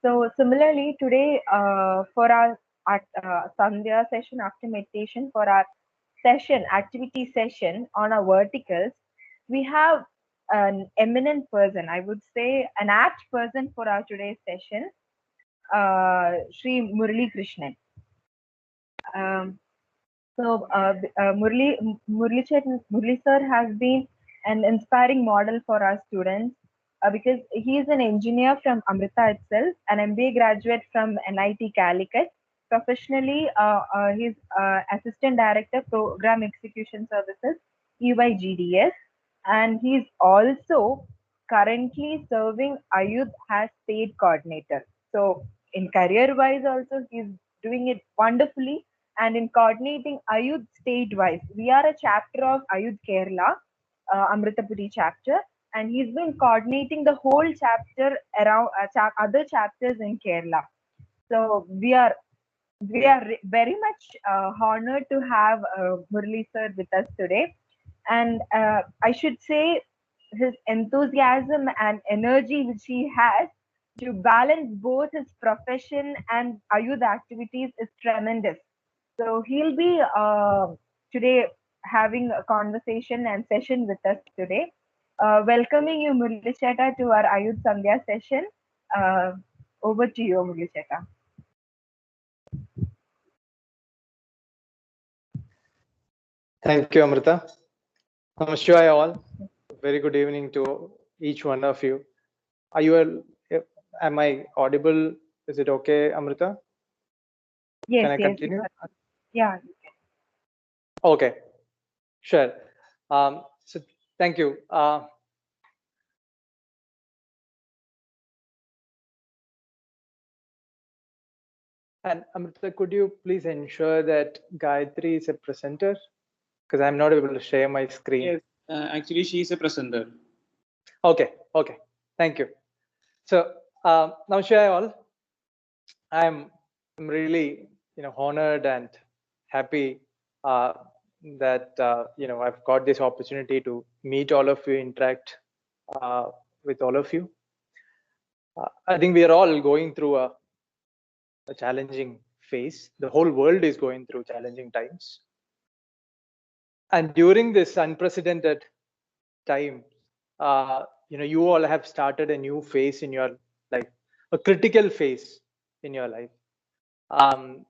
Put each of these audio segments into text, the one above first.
So similarly, today for our Sandhya session after meditation, for our activity session on our verticals, we have an eminent person, I would say an apt person for our today's session, Sri Murali Krishnan. Um, Murli sir has been an inspiring model for our students because he is an engineer from Amrita itself, an MBA graduate from NIT Calicut. Professionally, he's Assistant Director, Program Execution Services, EYGDS, and he's also currently serving Ayudh as State Coordinator. So, in career-wise, also he's doing it wonderfully, and in coordinating Ayudh state-wise. We are a chapter of Ayudh Kerala, Amritapuri chapter, and he's been coordinating the whole chapter around other chapters in Kerala. So we are very much honored to have Murli sir with us today, and I should say his enthusiasm and energy which he has to balance both his profession and Ayudh activities is tremendous. So he'll be today having a conversation and session with us today. Welcoming you, Murli Cheta, to our Ayudh Sandhya session. Uh, Over to you, Murli Cheta. Thank you, Amrita. Namaskar all. Very good evening to each one of you. Am I audible? Is it okay, Amrita? Yes, Can I yes. continue? Yeah. Okay, sure. So thank you. And Amrita, could you please ensure that Gayatri is a presenter? Because I'm not able to share my screen. Yes, actually, she is a presenter. Okay, thank you. So namaskar all. I'm really honored and happy that I've got this opportunity to meet all of you, interact with all of you. I think we are all going through a challenging phase. The whole world is going through challenging times. And during this unprecedented time, you all have started a new phase in your life, a critical phase in your life. I'm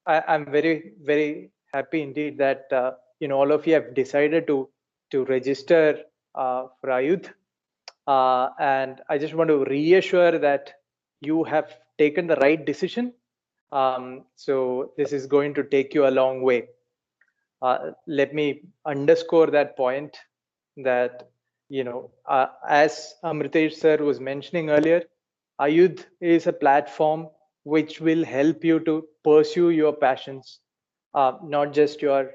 very, very happy indeed that all of you have decided to register for Ayudh. And I just want to reassure that you have taken the right decision. So this is going to take you a long way. Let me underscore that point that, as Amritesh sir was mentioning earlier, Ayudh is a platform which will help you to pursue your passions, not just your,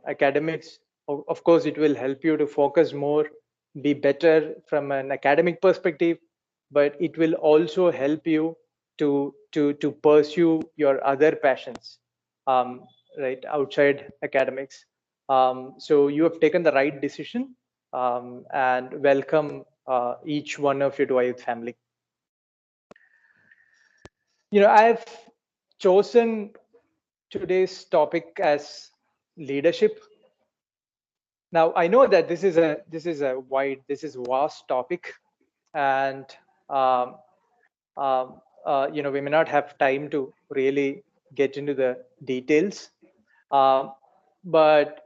academics. Of course, it will help you to focus more, be better from an academic perspective, but it will also help you to pursue your other passions, right, outside academics. So you have taken the right decision, and welcome each one of you to Ayudh family. I've chosen today's topic as leadership. Now I know that this is a vast topic, and we may not have time to really get into the details, but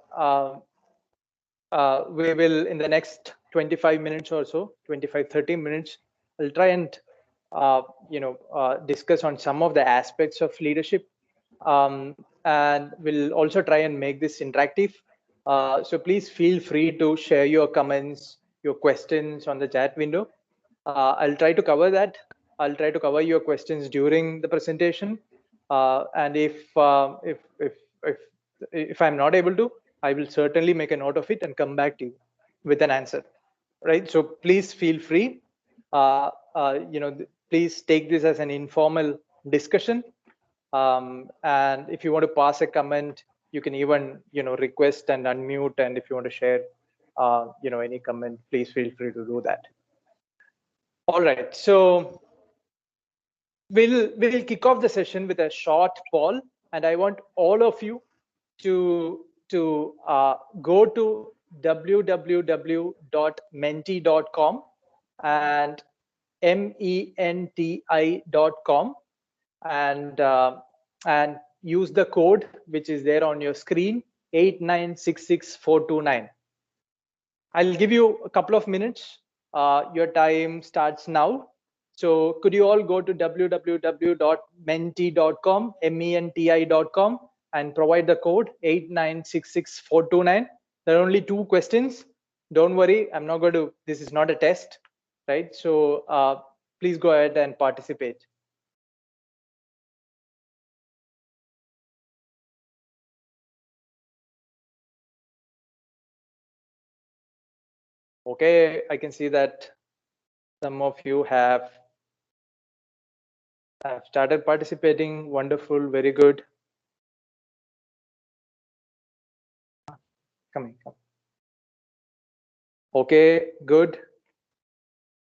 we will, in the next 25 minutes or so, 25-30 minutes, I'll try and discuss on some of the aspects of leadership, and we'll also try and make this interactive. So please feel free to share your comments, your questions on the chat window. I'll try to cover that. I'll try to cover your questions during the presentation, and if I'm not able to, I will certainly make a note of it and come back to you with an answer. Right. So please feel free. Please take this as an informal discussion. And if you want to pass a comment, you can even request and unmute. And if you want to share any comment, please feel free to do that. All right, so we'll kick off the session with a short poll, and I want all of you to go to www.menti.com and menti.com and use the code which is there on your screen, 8966429. I'll give you a couple of minutes. Your time starts now. So could you all go to www.menti.com, menti.com, and provide the code 8966429. There are only 2 questions. Don't worry, I'm not going to, this is not a test, right? So please go ahead and participate. Okay, I can see that some of you have started participating. Wonderful, very good. Come. Okay, good.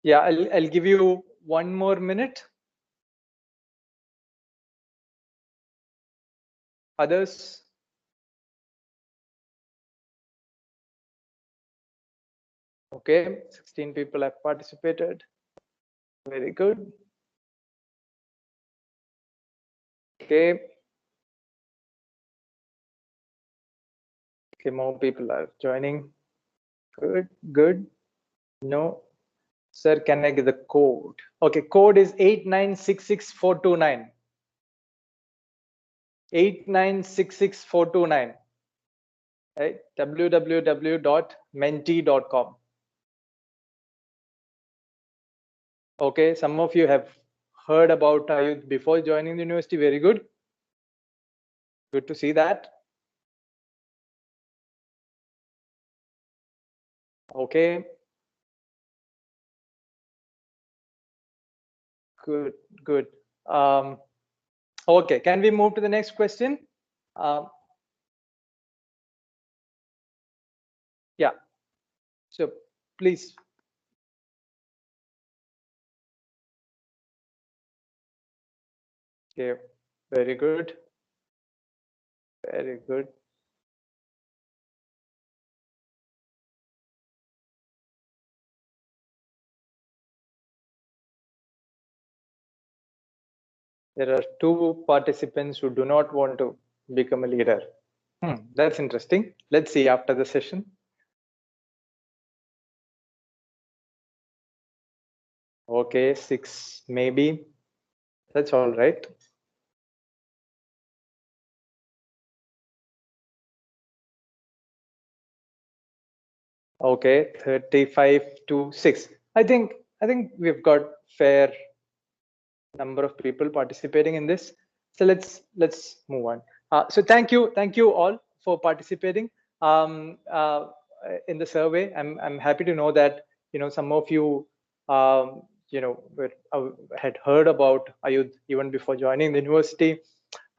Yeah, I'll give you 1 more minute. Others? Okay, 16 people have participated. Very good. Okay. Okay, more people are joining. Good, good. No. Sir, can I get the code? Okay, code is 8966429. 8966429. Right? www.menti.com. Okay, some of you have heard about Ayudh before joining the university. Very good. Good to see that. Okay. Good, good. Okay, can we move to the next question? Yeah. So please. Okay, very good. Very good. There are 2 participants who do not want to become a leader. That's interesting. Let's see after the session. Okay, 6 maybe. That's all right. Okay, 35 to 6. I think we've got fair number of people participating in this. So let's move on. So thank you all for participating in the survey. I'm happy to know that some of you had heard about Ayudh even before joining the university,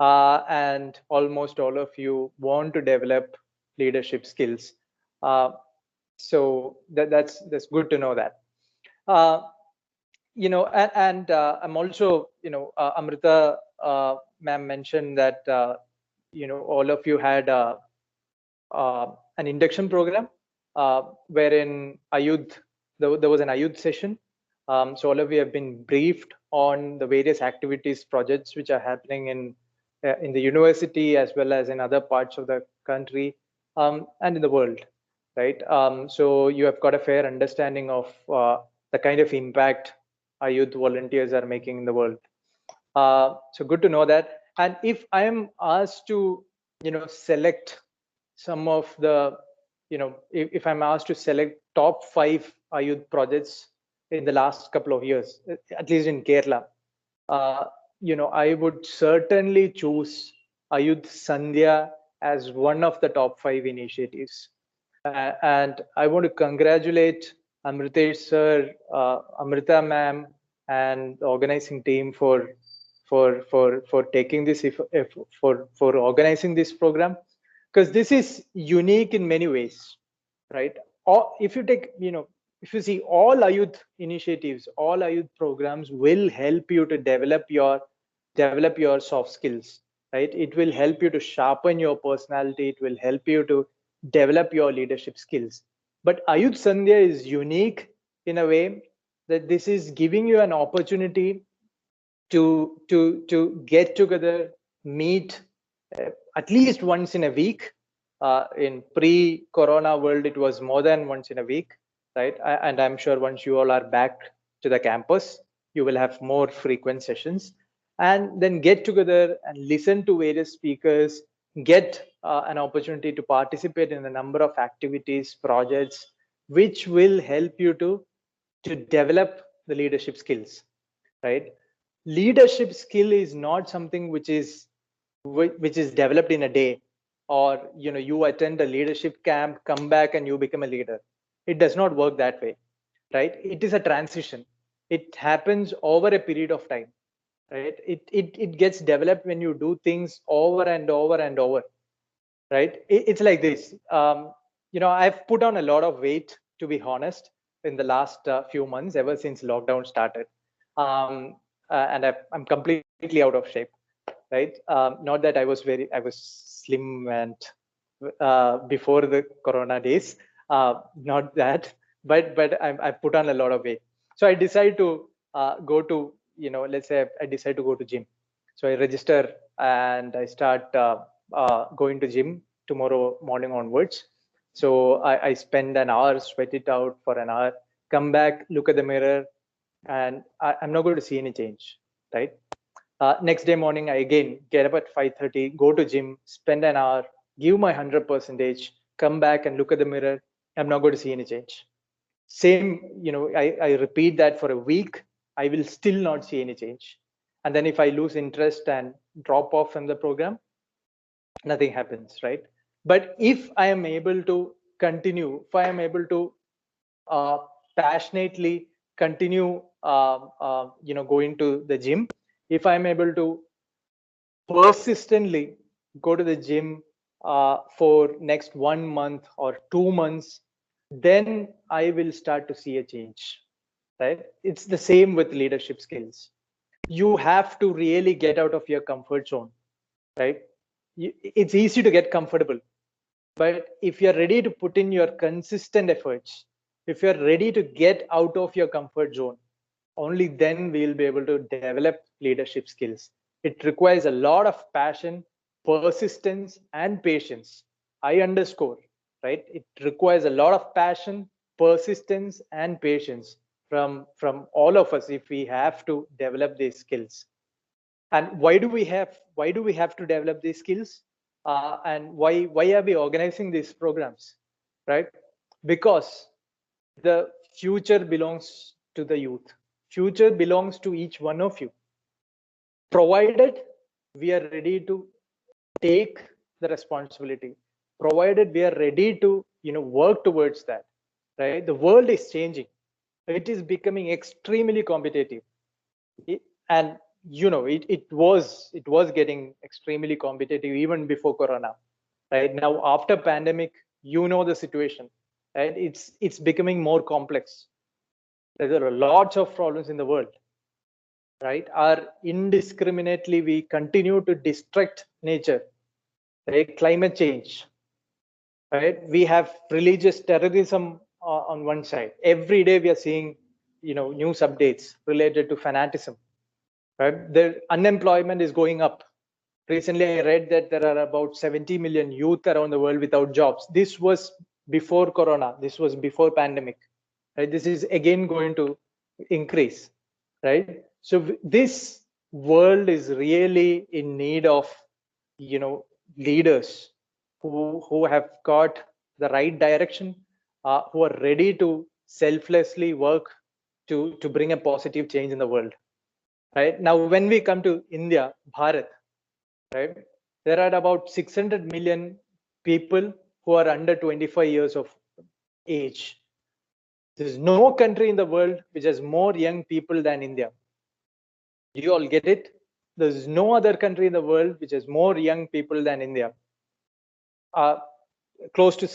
and almost all of you want to develop leadership skills. So that's good to know that. I'm also, Amrita ma'am mentioned that, all of you had an induction program wherein Ayudh, there was an Ayudh session. So all of you have been briefed on the various activities, projects which are happening in the university as well as in other parts of the country and in the world, right? So you have got a fair understanding of the kind of impact Ayudh volunteers are making in the world. So good to know that. And if I am asked to, select some of the, if I'm asked to select top 5 Ayudh projects in the last couple of years, at least in Kerala, I would certainly choose Ayudh Sandhya as one of the top 5 initiatives. And I want to congratulate Amritesh sir, Amrita ma'am, and the organizing team for taking this, for organizing this program, because this is unique in many ways, right? Or if you take, if you see, all Ayudh initiatives, all Ayudh programs will help you to develop your soft skills, right? It will help you to sharpen your personality. It will help you to develop your leadership skills. But Ayudh Sandhya is unique in a way that this is giving you an opportunity to get together, meet at least once in a week. In pre-corona world, it was more than once in a week, right? And I'm sure once you all are back to the campus, you will have more frequent sessions, and then get together and listen to various speakers, get an opportunity to participate in a number of activities, projects, which will help you to develop the leadership skills, right? Leadership skill is not something which is developed in a day, or you attend a leadership camp, come back, and you become a leader. It does not work that way, right? It is a transition. It happens over a period of time, right? It gets developed when you do things over and over and over, right? It's like this. I've put on a lot of weight, to be honest, in the last few months, ever since lockdown started. And I'm completely out of shape, right? Not that I was slim and before the corona days, not that, but I've put on a lot of weight. So I decide to go to, let's say I decide to go to gym. So I register and I start going to gym tomorrow morning onwards. So I spend an hour, sweat it out for an hour, come back, look at the mirror, and I'm not going to see any change, right? Next day morning, I again get up at 5:30, go to gym, spend an hour, give my 100%, come back and look at the mirror. I'm not going to see any change. Same, I repeat that for a week. I will still not see any change. And then if I lose interest and drop off from the program, nothing happens, right? But if I am able to continue, if I am able to passionately continue, going to the gym, if I'm able to persistently go to the gym for next 1 month or 2 months, then I will start to see a change, right? It's the same with leadership skills. You have to really get out of your comfort zone, right? It's easy to get comfortable, but if you're ready to put in your consistent efforts, if you're ready to get out of your comfort zone, only then we'll be able to develop leadership skills. It requires a lot of passion, persistence, and patience. I underscore, right? It requires a lot of passion, persistence, and patience from all of us if we have to develop these skills. And why do we have to develop these skills? And why are we organizing these programs, right? Because the future belongs to the youth. Future belongs to each one of you, provided we are ready to take the responsibility, provided we are ready to work towards that, right? The world is changing. It is becoming extremely competitive. And it was getting extremely competitive even before corona, right? Now after pandemic, the situation, right? It's becoming more complex. There are lots of problems in the world, right? Are indiscriminately we continue to destruct nature, right? Climate change, right? We have religious terrorism on one side. Every day we are seeing news updates related to fanaticism, right? The unemployment is going up. Recently I read that there are about 70 million youth around the world without jobs. This was before corona, this was before pandemic, right? This is again going to increase, right? So this world is really in need of leaders who have got the right direction, who are ready to selflessly work to bring a positive change in the world, right? Now when we come to India, Bharat, right, there are about 600 million people who are under 25 years of age. There's no country in the world which has more young people than India. Do you all get it? There's no other country in the world which has more young people than India. Close to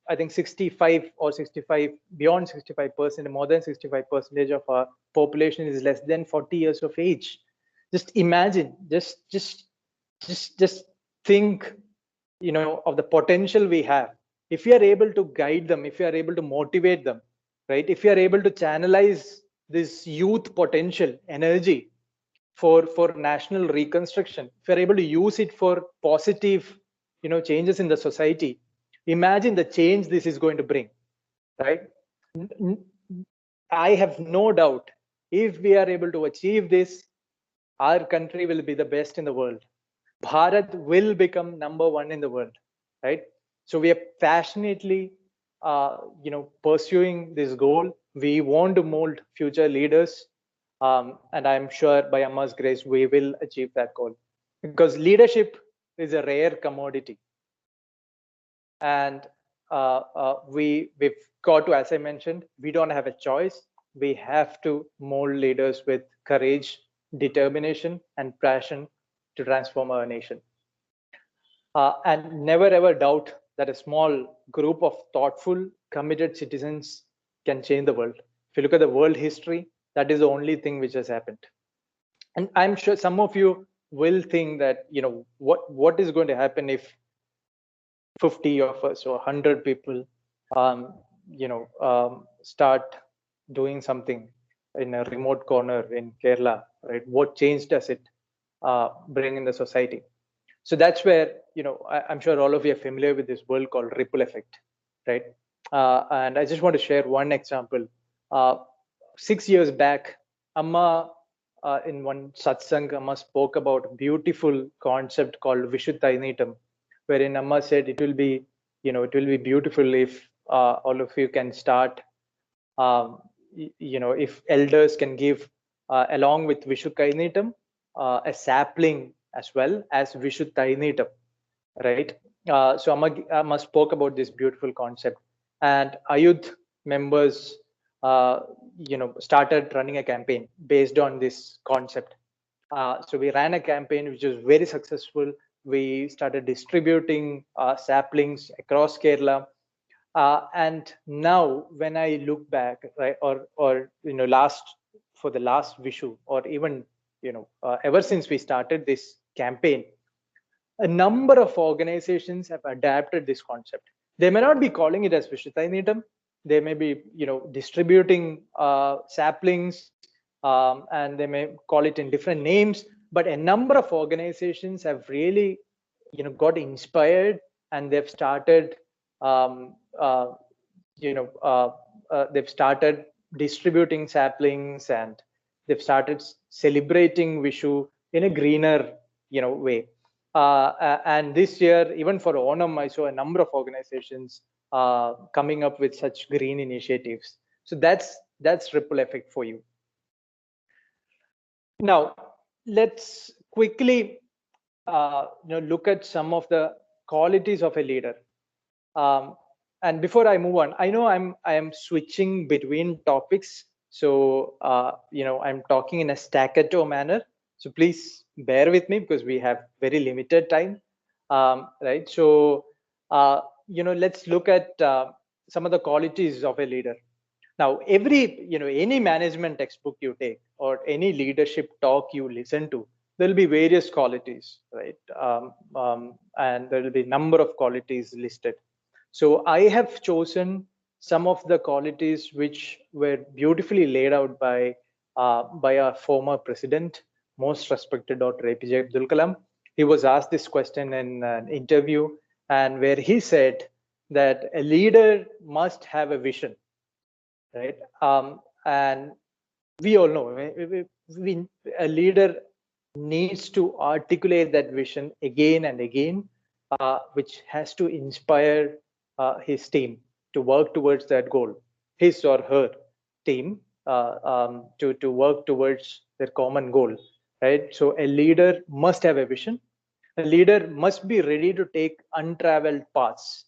I think 65 or 65, beyond 65%, more than 65% of our population is less than 40 years of age. Just imagine, just think, of the potential we have. If we are able to guide them, if we are able to motivate them, right? If we are able to channelize this youth potential energy for national reconstruction, if we are able to use it for positive, changes in the society, imagine the change this is going to bring, right? I have no doubt, if we are able to achieve this, our country will be the best in the world. Bharat will become number one in the world, right? So we are passionately, pursuing this goal. We want to mold future leaders, and I'm sure by Amma's grace we will achieve that goal, because leadership is a rare commodity, and we've got to, as I mentioned, we don't have a choice. We have to mold leaders with courage, determination, and passion to transform our nation. And never ever doubt that a small group of thoughtful, committed citizens can change the world. If you look at the world history, that is the only thing which has happened. And I'm sure some of you will think that, what is going to happen if 50 of us or 100 people, start doing something in a remote corner in Kerala, right? What change does it bring in the society? So that's where, I'm sure all of you are familiar with this word called ripple effect, right? And I just want to share one example. 6 years back, Amma, in one satsang, Amma spoke about a beautiful concept called Vishuddhainitam, wherein Amma said it will be beautiful if all of you can start, if elders can give, along with Vishuddhainitam, a sapling as well as Vishuddhainitam, right? So Amma spoke about this beautiful concept, and Ayudh members, started running a campaign based on this concept. So we ran a campaign which was very successful. We started distributing saplings across Kerala. And now when I look back, right, or for the last Vishu, or even, ever since we started this campaign, a number of organizations have adapted this concept. They may not be calling it as Vishuddhainitam. They may be, distributing saplings, and they may call it in different names. But a number of organizations have really, got inspired, and they've started, they've started distributing saplings, and they've started celebrating Vishu in a greener, way. And this year, even for Onam, I saw a number of organizations coming up with such green initiatives. So that's ripple effect for you. Now, let's quickly look at some of the qualities of a leader. And before I move on, I know I am switching between topics, so I'm talking in a staccato manner. So please bear with me, because we have very limited time, right? So let's look at some of the qualities of a leader. Now, any management textbook you take, or any leadership talk you listen to, there'll be various qualities, right? And there will be a number of qualities listed. So I have chosen some of the qualities which were beautifully laid out by our former president, most respected Dr. APJ Abdul Kalam. He was asked this question in an interview, and where he said that a leader must have a vision, right? And we all know, a leader needs to articulate that vision again and again, which has to inspire his team to work towards that goal, his or her team, to work towards their common goal, right? So a leader must have a vision. A leader must be ready to take untraveled paths,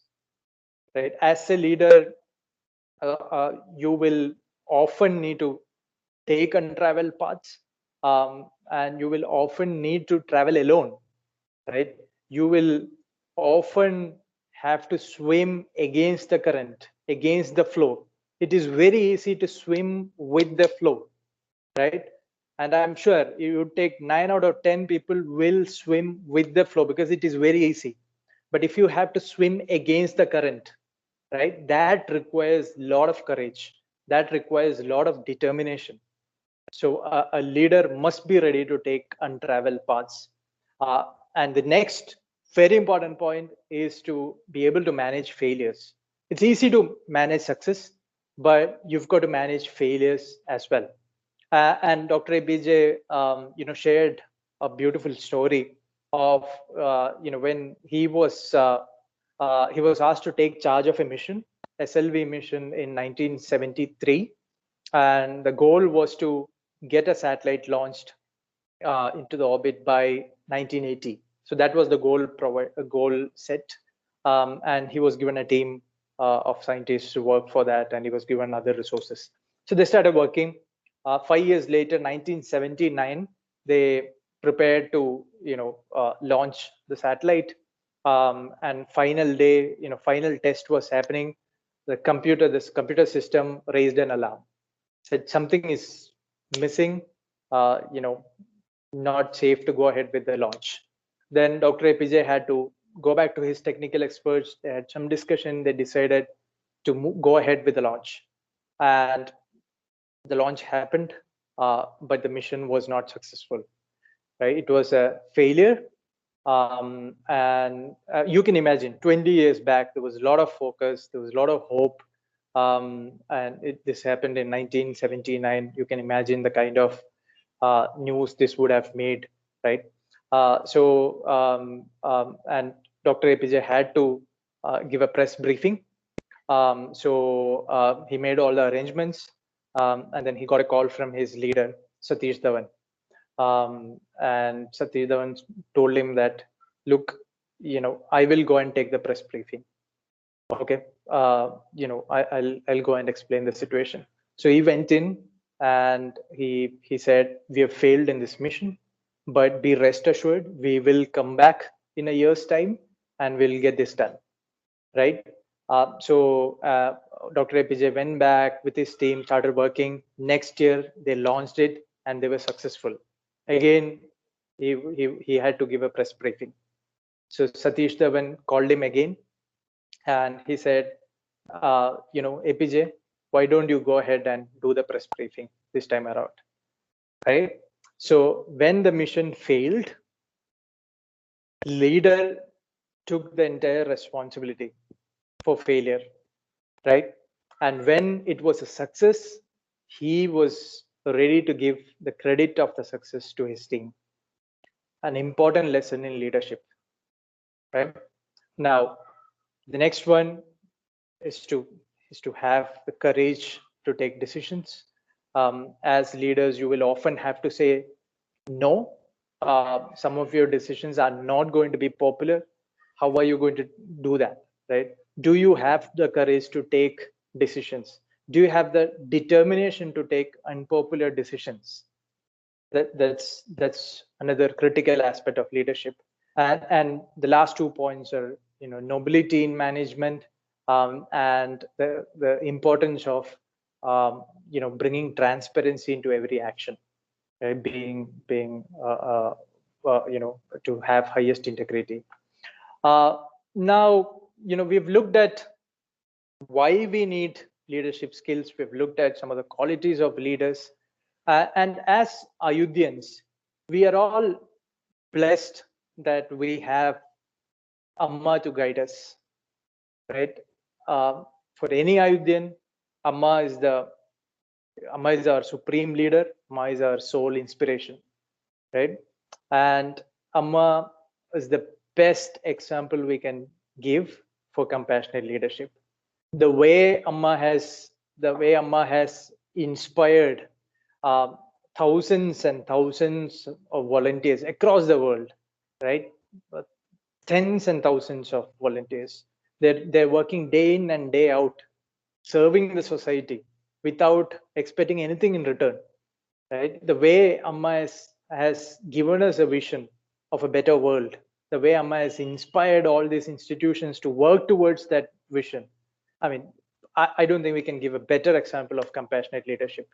right? As a leader, you will often need to take untraveled paths, and you will often need to travel alone, right? You will often have to swim against the current, against the flow. It is very easy to swim with the flow, right? And I'm sure you would take 9 out of 10 people will swim with the flow because it is very easy. But if you have to swim against the current, right, that requires a lot of courage. That requires a lot of determination. So a leader must be ready to take untraveled paths. And the next very important point is to be able to manage failures. It's easy to manage success, but you've got to manage failures as well. And Dr. APJ, shared a beautiful story of, when he was asked to take charge of a mission, SLV mission in 1973, and the goal was to get a satellite launched into the orbit by 1980. So that was the goal set, and he was given a team of scientists to work for that, and he was given other resources. So they started working. 5 years later, 1979, they prepared to launch the satellite, and final day, final test was happening. This computer system raised an alarm, said something is missing, not safe to go ahead with the launch. Then Dr. APJ had to go back to his technical experts. They had some discussion. They decided to go ahead with the launch, and the launch happened, but the mission was not successful. Right? It was a failure. And you can imagine 20 years back, there was a lot of focus, there was a lot of hope. And this happened in 1979. You can imagine the kind of news this would have made, right? And Dr. APJ had to give a press briefing. He made all the arrangements, and then he got a call from his leader, Satish Dhawan. And Satish Dhawan told him that, look, I will go and take the press briefing. Okay, I'll go and explain the situation. So he went in and he said, we have failed in this mission, but be rest assured, we will come back in a year's time and we'll get this done, right? Dr. APJ went back with his team, started working. Next year, they launched it and they were successful. Again, he had to give a press briefing. So Satish Dhawan called him again and he said, APJ, why don't you go ahead and do the press briefing this time around, right? So when the mission failed, leader took the entire responsibility for failure, right? And when it was a success, he was ready to give the credit of the success to his team. An important lesson in leadership, right? Now, the next one is to have the courage to take decisions. As leaders, you will often have to say no. Some of your decisions are not going to be popular. How are you going to do that, right? Do you have the courage to take decisions? Do you have the determination to take unpopular decisions? That's another critical aspect of leadership. And the last 2 points are, nobility in management, and the importance of, bringing transparency into every action, right? To have highest integrity. Now, we've looked at why we need leadership skills. We've looked at some of the qualities of leaders. And as Ayodhyans, we are all blessed that we have Amma to guide us, right? For any Ayodhyan, Amma is our supreme leader. Amma is our soul inspiration, right? And Amma is the best example we can give for compassionate leadership. The way Amma has inspired thousands and thousands of volunteers across the world, right? Tens and thousands of volunteers. They're working day in and day out, serving the society without expecting anything in return, right? The way Amma has given us a vision of a better world, the way Amma has inspired all these institutions to work towards that vision. I mean, I don't think we can give a better example of compassionate leadership.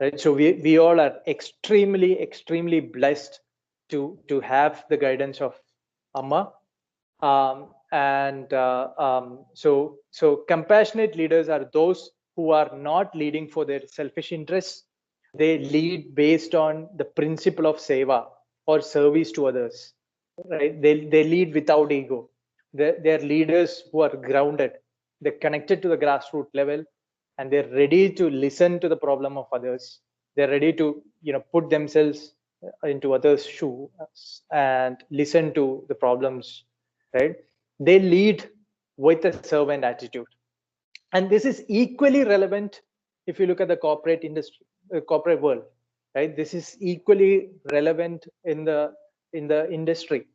Right? So we all are extremely blessed to have the guidance of Amma. So compassionate leaders are those who are not leading for their selfish interests. They lead based on the principle of seva, or service to others. Right? They lead without ego. They're leaders who are grounded. They're connected to the grassroots level, and they're ready to listen to the problem of others. They're ready to put themselves into others' shoes and listen to the problems. Right? They lead with a servant attitude, and this is equally relevant if you look at the corporate industry, corporate world. Right? This is equally relevant in the industry,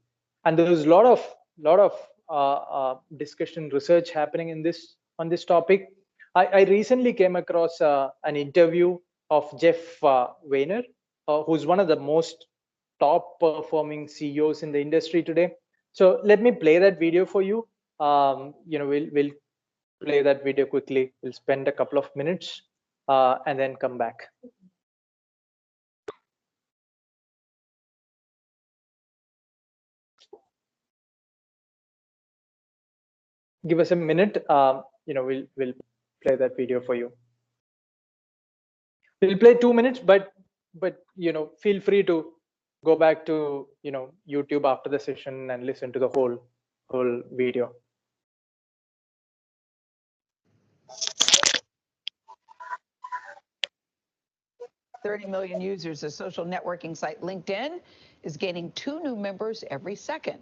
and there is a lot of discussion, research happening in this on this topic. I recently came across an interview of Jeff Weiner, who's one of the most top performing CEOs in the industry today. So let me play that video for you. We'll play that video quickly. We'll spend a couple of minutes and then come back. Give us a minute. We'll play that video for you. We'll play 2 minutes, but feel free to go back to YouTube after the session and listen to the whole video. $30 million users, the social networking site LinkedIn is gaining 2 new members every second.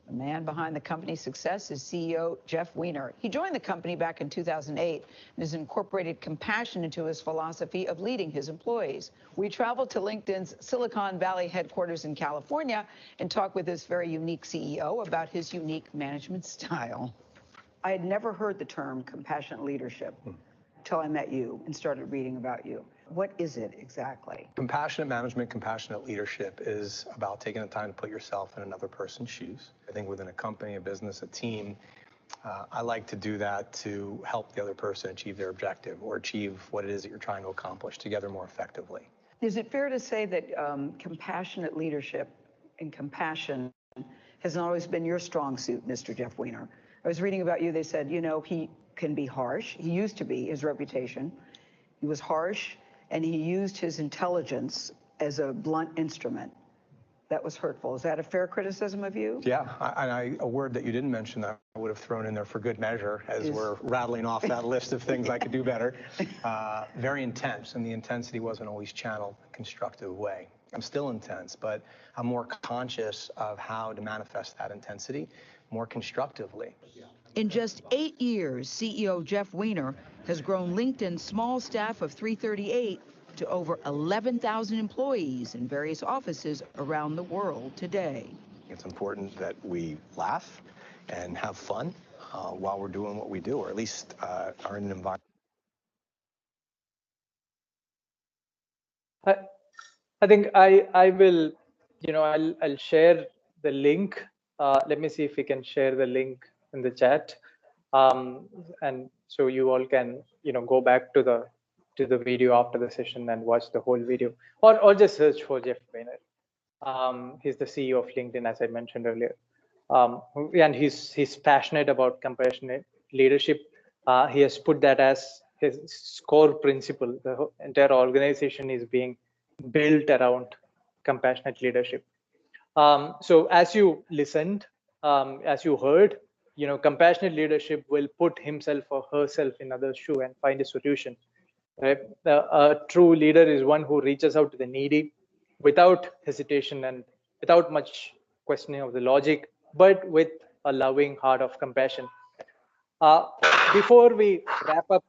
The man behind the company's success is CEO Jeff Weiner. He joined the company back in 2008 and has incorporated compassion into his philosophy of leading his employees. We traveled to LinkedIn's Silicon Valley headquarters in California and talked with this very unique CEO about his unique management style. I had never heard the term compassionate leadership until I met you and started reading about you. What is it exactly? Compassionate management, compassionate leadership is about taking the time to put yourself in another person's shoes. I think within a company, a business, a team, I like to do that to help the other person achieve their objective or achieve what it is that you're trying to accomplish together more effectively. Is it fair to say that compassionate leadership and compassion has always been your strong suit, Mr. Jeff Weiner? I was reading about you, they said, he can be harsh. He used to be, his reputation. He was harsh, and he used his intelligence as a blunt instrument. That was hurtful. Is that a fair criticism of you? Yeah, a word that you didn't mention that I would have thrown in there for good measure as we're rattling off that list of things I could do better. Very intense, and the intensity wasn't always channeled in a constructive way. I'm still intense, but I'm more conscious of how to manifest that intensity more constructively. In just 8 years, CEO Jeff Weiner has grown LinkedIn's small staff of 338 to over 11,000 employees in various offices around the world today. It's important that we laugh and have fun while we're doing what we do, or at least are in an environment. I think I will, I'll share the link. Let me see if we can share the link in the chat, and so you all can go back to the video after the session and watch the whole video, or just search for Jeff Weiner. He's the CEO of LinkedIn, as I mentioned earlier, and he's passionate about compassionate leadership. He has put that as his core principle. The entire organization is being built around compassionate leadership. So as you listened, as you heard, compassionate leadership will put himself or herself in others' shoe and find a solution. Right? A true leader is one who reaches out to the needy without hesitation and without much questioning of the logic, but with a loving heart of compassion. Before we wrap up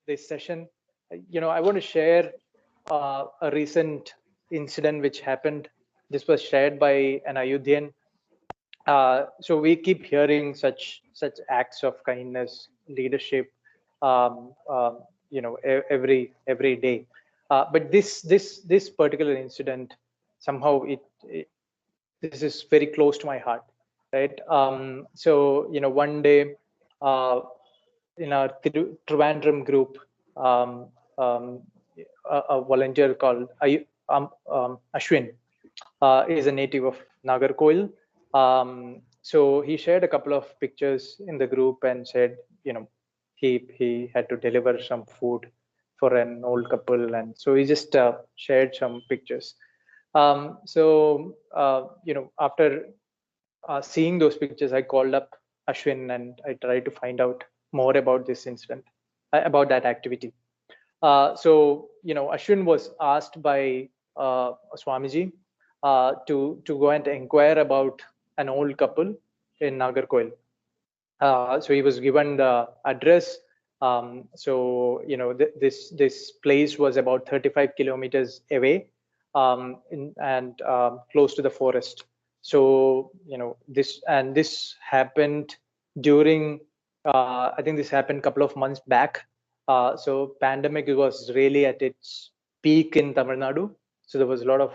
this session, I want to share a recent incident which happened. This was shared by an Ayodhyan. So we keep hearing such acts of kindness, leadership, every day. But this particular incident, somehow it this is very close to my heart, right? So one day in our Trivandrum group, um, um, a volunteer called Ashwin is a native of Nagarkoil. So he shared a couple of pictures in the group and said, he had to deliver some food for an old couple, and so he just shared some pictures. After seeing those pictures, I called up Ashwin and I tried to find out more about this incident, about that activity. Ashwin was asked by Swamiji to go and inquire about an old couple in Nagarkoil. So he was given the address. This place was about 35 kilometers away, and close to the forest. So this happened during. I think this happened a couple of months back. So pandemic was really at its peak in Tamil Nadu. So there was a lot of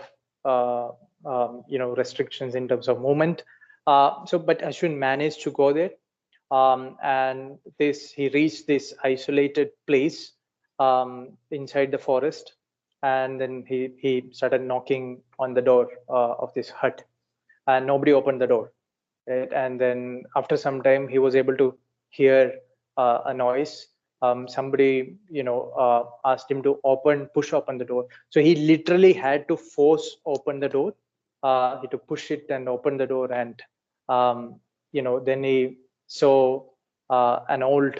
restrictions in terms of movement. But Ashwin managed to go there. And he reached this isolated place inside the forest, and then he started knocking on the door of this hut, and nobody opened the door, right? And then after some time he was able to hear a noise. Somebody asked him to push open the door, so he literally had to force open the door. He had to push it and open the door, and then he saw an old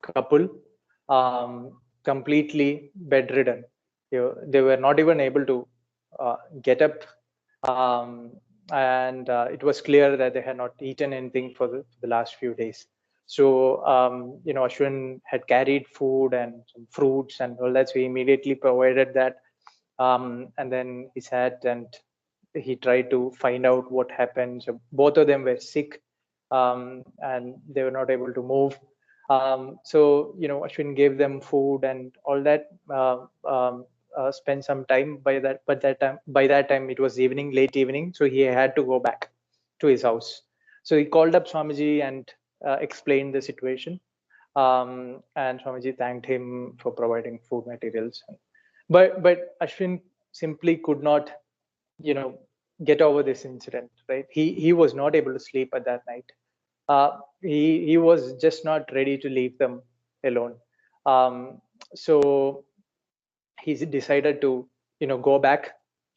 couple, completely bedridden. They were not even able to get up, and it was clear that they had not eaten anything for the last few days. So Ashwin had carried food and some fruits and all that, so he immediately provided that. And then he sat and he tried to find out what happened. So both of them were sick, and they were not able to move. Ashwin gave them food and all that. Spent some time by that time it was late evening, so he had to go back to his house. So he called up Swamiji and explained the situation, and Swamiji thanked him for providing food materials. But Ashwin simply could not get over this incident, right? He was not able to sleep at that night. He was just not ready to leave them alone. So he decided to go back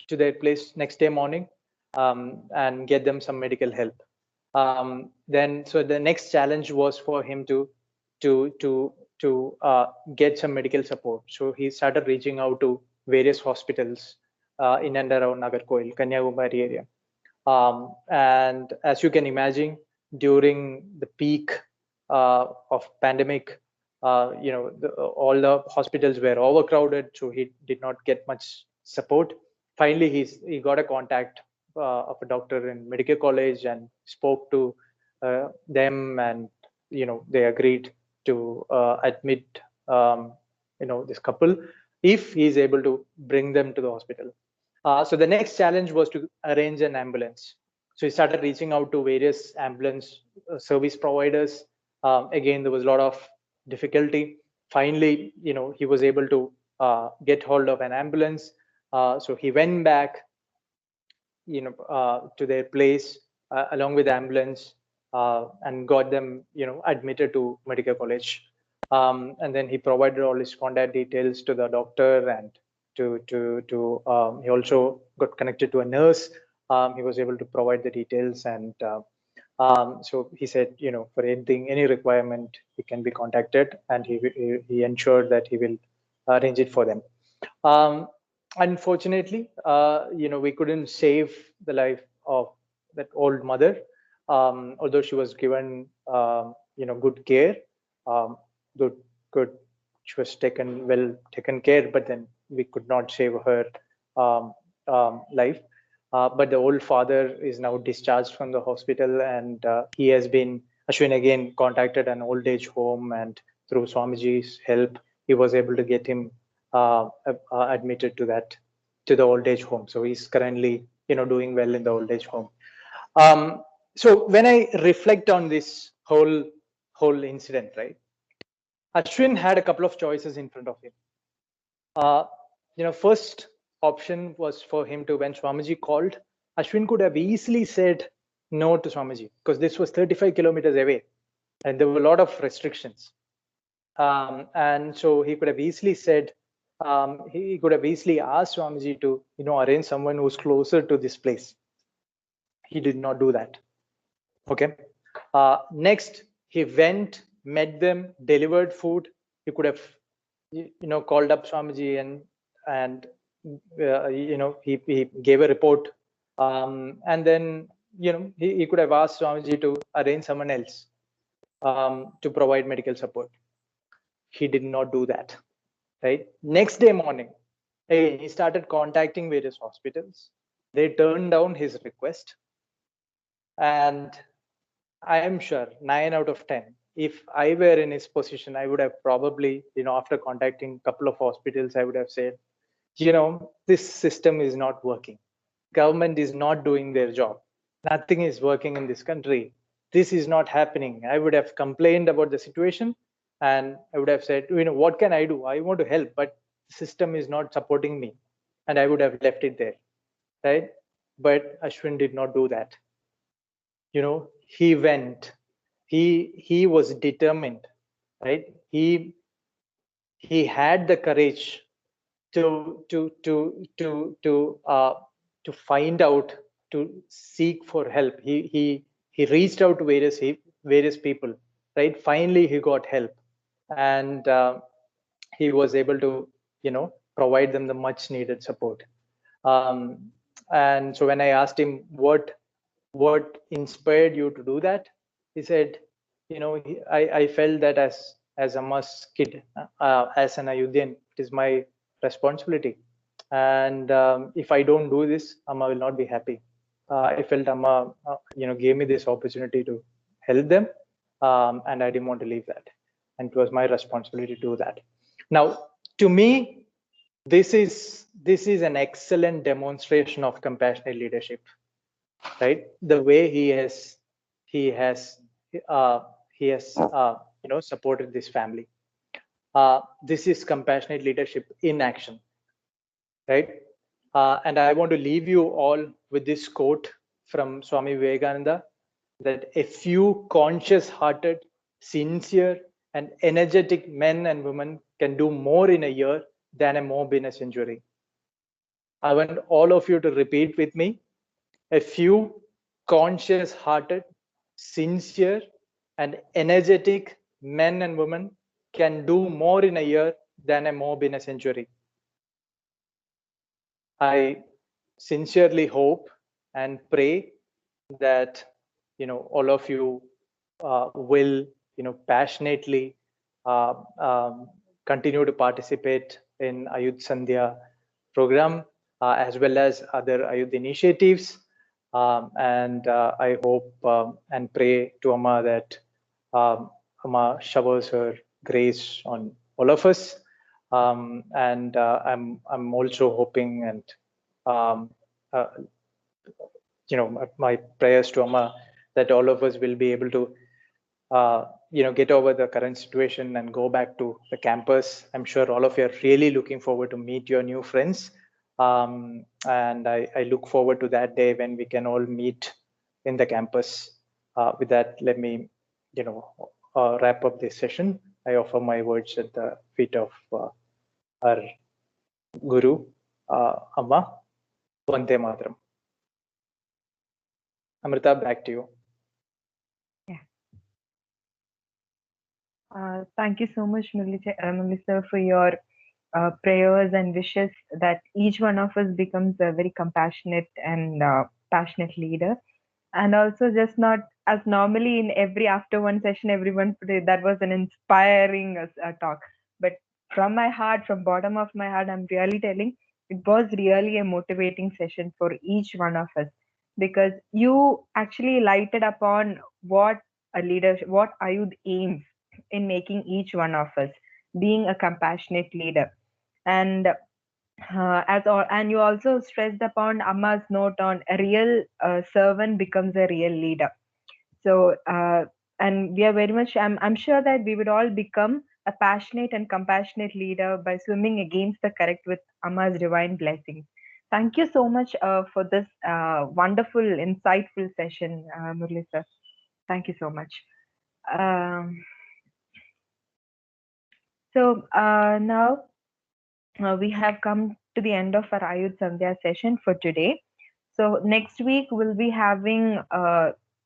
to their place next day morning, and get them some medical help. So the next challenge was for him to get some medical support. So he started reaching out to various hospitals in and around Nagarkoil, Kanyakumari area. And as you can imagine, during the peak of pandemic, all the hospitals were overcrowded, so he did not get much support. Finally, he got a contact of a doctor in medical college and spoke to them, and they agreed to admit this couple if he is able to bring them to the hospital. So the next challenge was to arrange an ambulance. So he started reaching out to various ambulance service providers. Again, there was a lot of difficulty. Finally, he was able to get hold of an ambulance. So he went back, to their place along with the ambulance, and got them, admitted to medical college. And then he provided all his contact details to the doctor, and he also got connected to a nurse. He was able to provide the details, and so he said, for anything, any requirement, he can be contacted, and he ensured that he will arrange it for them. Unfortunately, we couldn't save the life of that old mother, although she was given, good care, good. She was well taken care, but then we could not save her life. But the old father is now discharged from the hospital, and Ashwin again contacted an old age home, and through Swamiji's help, he was able to get him admitted to the old age home. So he's currently, doing well in the old age home. So when I reflect on this whole incident, right, Ashwin had a couple of choices in front of him. First option was for him to, when Swamiji called, Ashwin could have easily said no to Swamiji, because this was 35 kilometers away and there were a lot of restrictions. And so he could have easily said, he could have easily asked Swamiji to, arrange someone who's closer to this place. He did not do that. Okay. Next, he went, met them, delivered food. He could have, called up Swamiji and he gave a report. And then, he could have asked Swamiji to arrange someone else to provide medical support. He did not do that. Right. Next day morning, again, he started contacting various hospitals. They turned down his request. And I am sure 9 out of 10, if I were in his position, I would have probably, after contacting a couple of hospitals, I would have said, this system is not working. Government is not doing their job. Nothing is working in this country. This is not happening. I would have complained about the situation and I would have said, what can I do? I want to help, but the system is not supporting me. And I would have left it there, right? But Ashwin did not do that. He went. He was determined, right? He had the courage to find out, to seek for help. He reached out to various people, right? Finally, he got help, and he was able to provide them the much needed support. And so when I asked him what inspired you to do that, he said, I felt that as Amma's kid, as an Ayodhyan, it is my responsibility. And if I don't do this, Amma will not be happy. I felt Amma, gave me this opportunity to help them, and I didn't want to leave that. And it was my responsibility to do that. Now, to me, this is an excellent demonstration of compassionate leadership, right? The way he has supported this family. This is compassionate leadership in action, right? And I want to leave you all with this quote from Swami Vivekananda, that a few conscious-hearted, sincere, and energetic men and women can do more in a year than a mob in a century. I want all of you to repeat with me. A few conscious-hearted, sincere, and energetic men and women can do more in a year than a mob in a century. I sincerely hope and pray that all of you will passionately continue to participate in Ayudh Sandhya program as well as other Ayudh initiatives. And I hope and pray to Amma that Amma showers her grace on all of us. And I'm also hoping and my prayers to Amma that all of us will be able to get over the current situation and go back to the campus. I'm sure all of you are really looking forward to meet your new friends. And I look forward to that day when we can all meet in the campus. With that, let me, wrap up this session. I offer my words at the feet of our Guru, Amma. Vande Mataram. Amrita, back to you. Yeah. Thank you so much, Murali sir, for your prayers and wishes that each one of us becomes a very compassionate and passionate leader. And also, just not as normally in every after one session, everyone that was an inspiring talk. But from my heart, from bottom of my heart, I'm really telling, it was really a motivating session for each one of us, because you actually lighted upon what a leader, what Ayudh aims in making each one of us being a compassionate leader. And And you also stressed upon Amma's note on a real servant becomes a real leader. So, and we are very much, I'm sure that we would all become a passionate and compassionate leader by swimming against the current with Amma's divine blessings. Thank you so much for this wonderful, insightful session, Murli sir. Thank you so much. Um, now we have come to the end of our Ayurveda Sandhya session for today. So next week we'll be having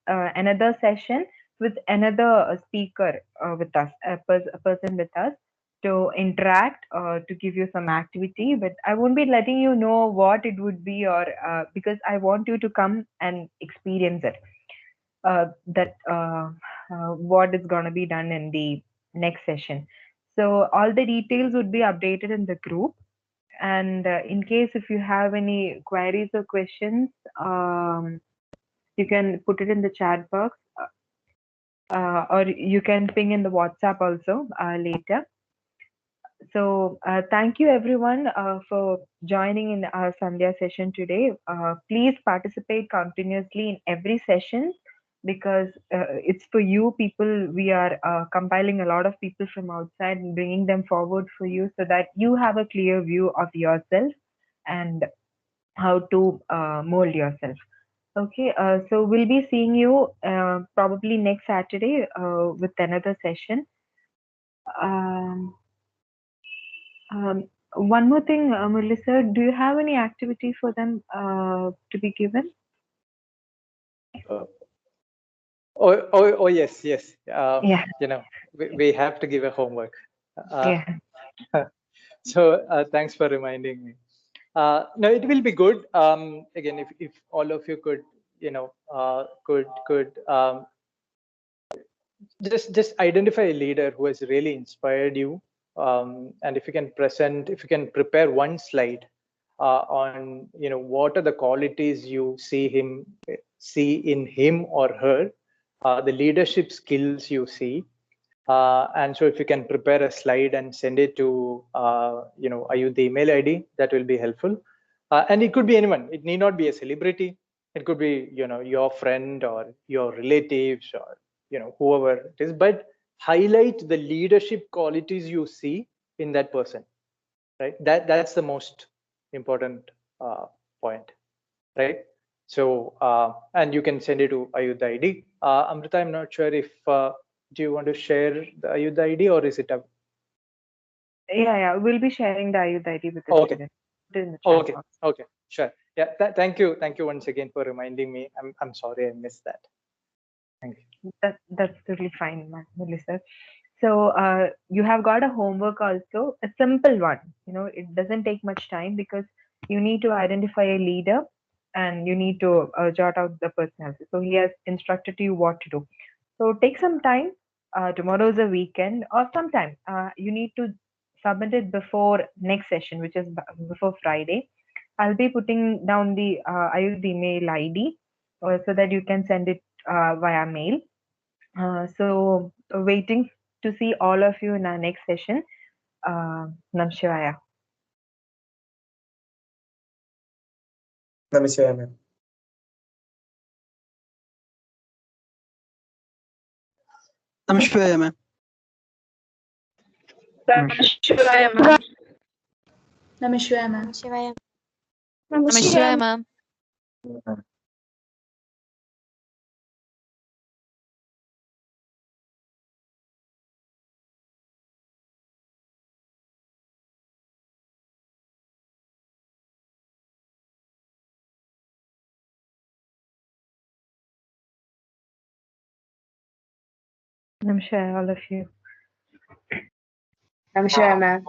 another session with another speaker with us, a person with us to interact, to give you some activity. But I won't be letting you know what it would be, or because I want you to come and experience it. What is going to be done in the next session. So all the details would be updated in the group. And in case if you have any queries or questions, you can put it in the chat box, or you can ping in the WhatsApp also later. So thank you everyone for joining in our Sandhya session today. Please participate continuously in every session, because it's for you people. We are compiling a lot of people from outside and bringing them forward for you, so that you have a clear view of yourself and how to mold yourself. Okay, so we'll be seeing you probably next Saturday with another session. One more thing, Melissa, do you have any activity for them to be given? Oh yes, yes. Yeah. We have to give a homework. Yeah. So thanks for reminding me. No, it will be good. Again, if all of you could, could just identify a leader who has really inspired you, and if you can prepare one slide on, what are the qualities you see in him or her, the leadership skills you see. And so if you can prepare a slide and send it to, Ayuth email ID, that will be helpful. And it could be anyone. It need not be a celebrity. It could be, your friend or your relatives or, whoever it is, but highlight the leadership qualities you see in that person, right? That's the most important point, right? So, and you can send it to Ayuth ID. Amrita, I'm not sure if, do you want to share the Ayuth ID, or is it a... Yeah, we'll be sharing the Ayuth ID with the students. Okay, sure. Yeah, thank you once again for reminding me. I'm sorry I missed that. Thank you. That's totally fine, Melissa. So you have got a homework also, a simple one. It doesn't take much time, because you need to identify a leader and you need to jot out the personality. So he has instructed you what to do. So take some time. Tomorrow is a weekend, or sometime you need to submit it before next session, which is before Friday. I'll be putting down the Ayuth email ID so that you can send it via mail. So waiting to see all of you in our next session. Nam Shivaya. Namaste, ma'am. Namaste, ma'am. Namashivaya, ma'am. Namashivaya, ma'am. Namashivaya, ma'am. Namaskar, all of you. Namashivaya, ma'am.